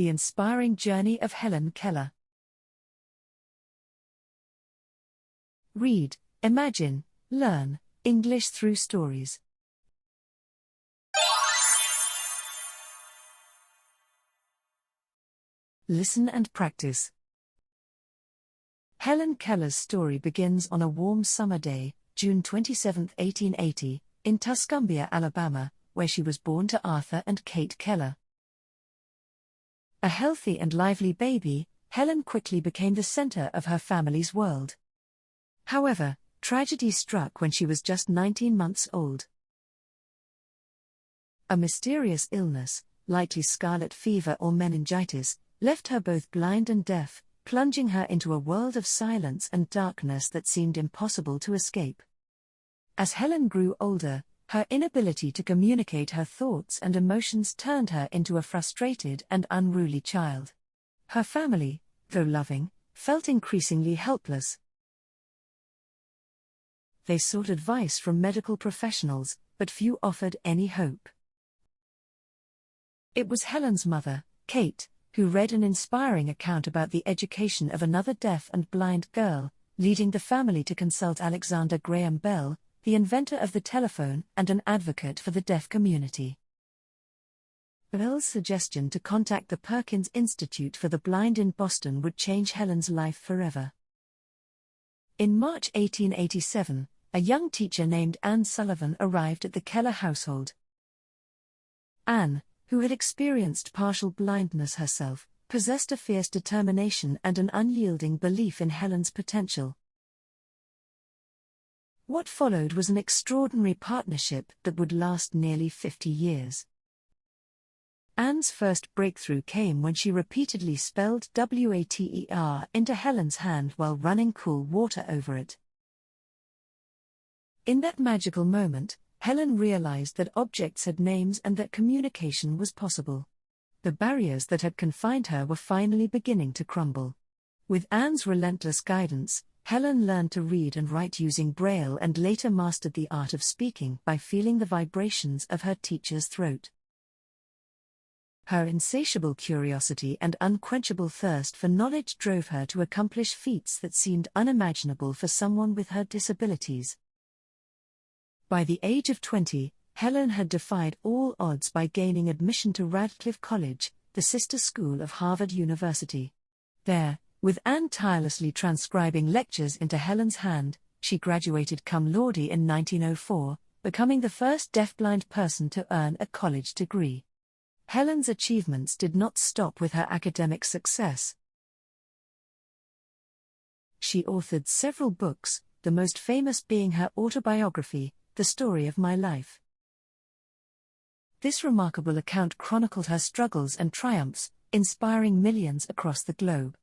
The Inspiring Journey of Helen Keller. Read, imagine, learn English through stories. Listen and practice. Helen Keller's story begins on a warm summer day, June 27, 1880, in Tuscumbia, Alabama, where she was born to Arthur and Kate Keller. A healthy and lively baby, Helen quickly became the center of her family's world. However, tragedy struck when she was just 19 months old. A mysterious illness, likely scarlet fever or meningitis, left her both blind and deaf, plunging her into a world of silence and darkness that seemed impossible to escape. As Helen grew older, her inability to communicate her thoughts and emotions turned her into a frustrated and unruly child. Her family, though loving, felt increasingly helpless. They sought advice from medical professionals, but few offered any hope. It was Helen's mother, Kate, who read an inspiring account about the education of another deaf and blind girl, leading the family to consult Alexander Graham Bell, the inventor of the telephone and an advocate for the deaf community. Bell's suggestion to contact the Perkins Institute for the Blind in Boston would change Helen's life forever. In March 1887, a young teacher named Anne Sullivan arrived at the Keller household. Anne, who had experienced partial blindness herself, possessed a fierce determination and an unyielding belief in Helen's potential. What followed was an extraordinary partnership that would last nearly 50 years. Anne's first breakthrough came when she repeatedly spelled water into Helen's hand while running cool water over it. In that magical moment, Helen realized that objects had names and that communication was possible. The barriers that had confined her were finally beginning to crumble. With Anne's relentless guidance, Helen learned to read and write using Braille and later mastered the art of speaking by feeling the vibrations of her teacher's throat. Her insatiable curiosity and unquenchable thirst for knowledge drove her to accomplish feats that seemed unimaginable for someone with her disabilities. By the age of 20, Helen had defied all odds by gaining admission to Radcliffe College, the sister school of Harvard University. There, with Anne tirelessly transcribing lectures into Helen's hand, she graduated cum laude in 1904, becoming the first deafblind person to earn a college degree. Helen's achievements did not stop with her academic success. She authored several books, the most famous being her autobiography, The Story of My Life. This remarkable account chronicled her struggles and triumphs, inspiring millions across the globe.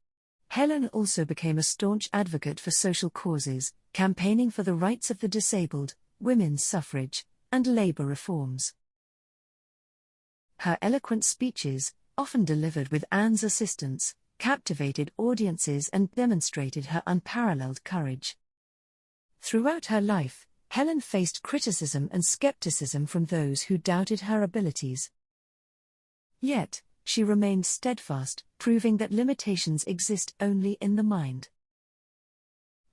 Helen also became a staunch advocate for social causes, campaigning for the rights of the disabled, women's suffrage, and labor reforms. Her eloquent speeches, often delivered with Anne's assistance, captivated audiences and demonstrated her unparalleled courage. Throughout her life, Helen faced criticism and skepticism from those who doubted her abilities. Yet, she remained steadfast, proving that limitations exist only in the mind.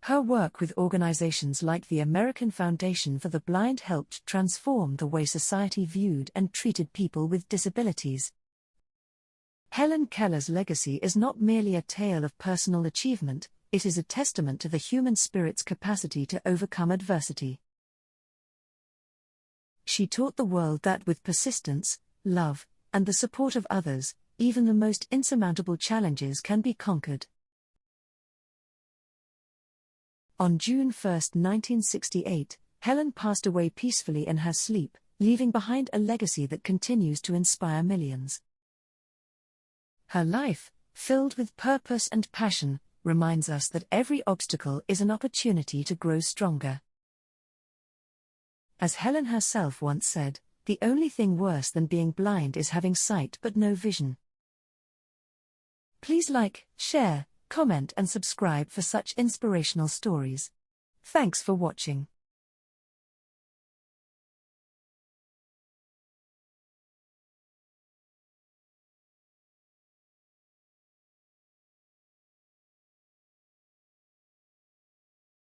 Her work with organizations like the American Foundation for the Blind helped transform the way society viewed and treated people with disabilities. Helen Keller's legacy is not merely a tale of personal achievement, it is a testament to the human spirit's capacity to overcome adversity. She taught the world that with persistence, love, and the support of others, even the most insurmountable challenges can be conquered. On June 1, 1968, Helen passed away peacefully in her sleep, leaving behind a legacy that continues to inspire millions. Her life, filled with purpose and passion, reminds us that every obstacle is an opportunity to grow stronger. As Helen herself once said, "The only thing worse than being blind is having sight but no vision." Please like, share, comment and subscribe for such inspirational stories. Thanks for watching.